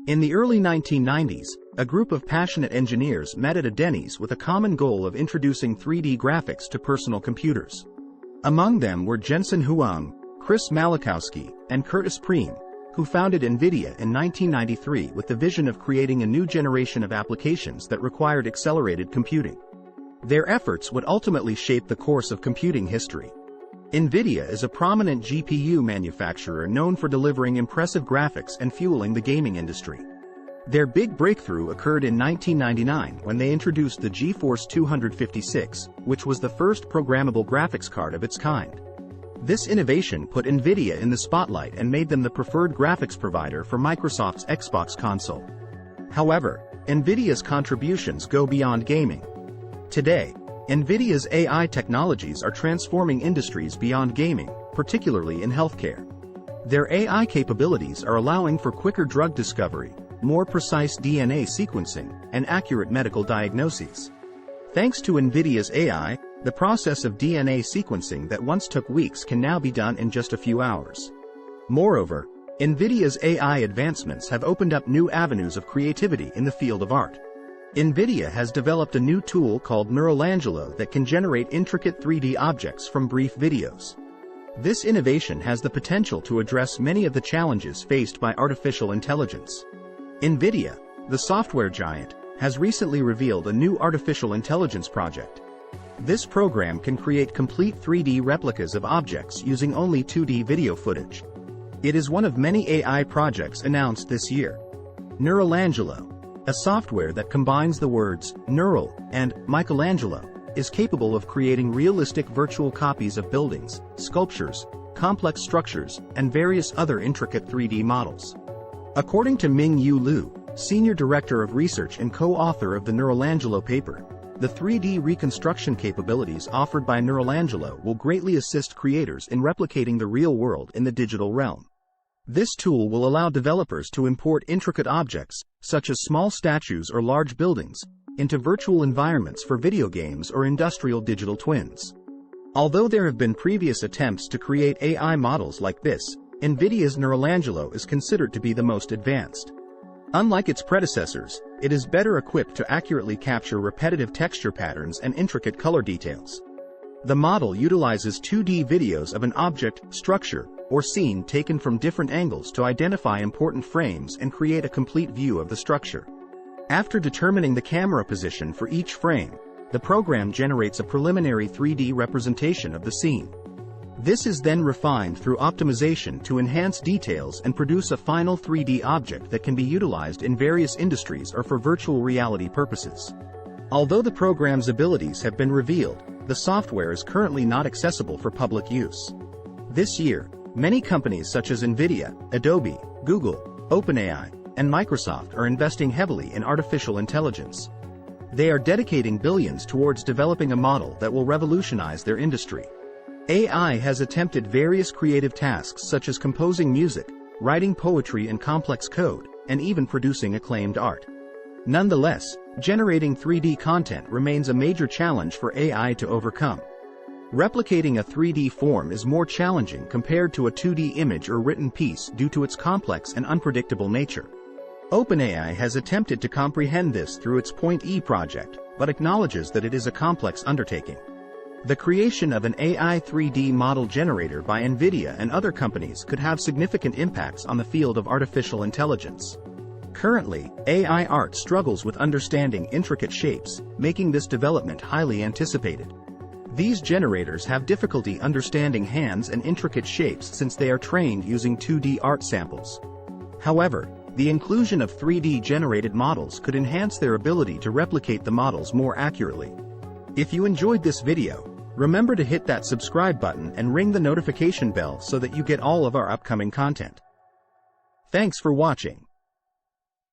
In the early 1990s, a group of passionate engineers met at a Denny's with a common goal of introducing 3D graphics to personal computers. Among them were Jensen Huang, Chris Malachowsky, and Curtis Priem, who founded Nvidia in 1993 with the vision of creating a new generation of applications that required accelerated computing. Their efforts would ultimately shape the course of computing history. Nvidia is a prominent GPU manufacturer known for delivering impressive graphics and fueling the gaming industry. Their big breakthrough occurred in 1999 when they introduced the GeForce 256, which was the first programmable graphics card of its kind. This innovation put Nvidia in the spotlight and made them the preferred graphics provider for Microsoft's Xbox console. However, Nvidia's contributions go beyond gaming. Today, Nvidia's AI technologies are transforming industries beyond gaming, particularly in healthcare. Their AI capabilities are allowing for quicker drug discovery, more precise DNA sequencing, and accurate medical diagnoses. Thanks to Nvidia's AI, the process of DNA sequencing that once took weeks can now be done in just a few hours. Moreover, Nvidia's AI advancements have opened up new avenues of creativity in the field of art. Nvidia has developed a new tool called Neuralangelo that can generate intricate 3D objects from brief videos. This innovation has the potential to address many of the challenges faced by artificial intelligence. Nvidia, the software giant, has recently revealed a new artificial intelligence project. This program can create complete 3D replicas of objects using only 2D video footage. It is one of many AI projects announced this year. Neuralangelo, a software that combines the words neural and Michelangelo, is capable of creating realistic virtual copies of buildings, sculptures, complex structures, and various other intricate 3D models. According to Ming-Yu Liu, Senior Director of Research and co-author of the Neuralangelo paper, the 3D reconstruction capabilities offered by Neuralangelo will greatly assist creators in replicating the real world in the digital realm. This tool will allow developers to import intricate objects, such as small statues or large buildings, into virtual environments for video games or industrial digital twins. Although there have been previous attempts to create AI models like this, Nvidia's Neuralangelo is considered to be the most advanced. Unlike its predecessors, it is better equipped to accurately capture repetitive texture patterns and intricate color details. The model utilizes 2D videos of an object, structure, or scene taken from different angles to identify important frames and create a complete view of the structure. After determining the camera position for each frame, the program generates a preliminary 3D representation of the scene. This is then refined through optimization to enhance details and produce a final 3D object that can be utilized in various industries or for virtual reality purposes. Although the program's abilities have been revealed, the software is currently not accessible for public use. This year, many companies such as Nvidia, Adobe, Google, OpenAI, and Microsoft are investing heavily in artificial intelligence. They are dedicating billions towards developing a model that will revolutionize their industry. AI has attempted various creative tasks such as composing music, writing poetry and complex code, and even producing acclaimed art. Nonetheless, generating 3D content remains a major challenge for AI to overcome. Replicating a 3D form is more challenging compared to a 2D image or written piece due to its complex and unpredictable nature. OpenAI has attempted to comprehend this through its Point E project, but acknowledges that it is a complex undertaking. The creation of an AI 3D model generator by Nvidia and other companies could have significant impacts on the field of artificial intelligence. Currently, AI art struggles with understanding intricate shapes, making this development highly anticipated. These generators have difficulty understanding hands and intricate shapes since they are trained using 2D art samples. However, the inclusion of 3D generated models could enhance their ability to replicate the models more accurately. If you enjoyed this video, remember to hit that subscribe button and ring the notification bell so that you get all of our upcoming content. Thanks for watching.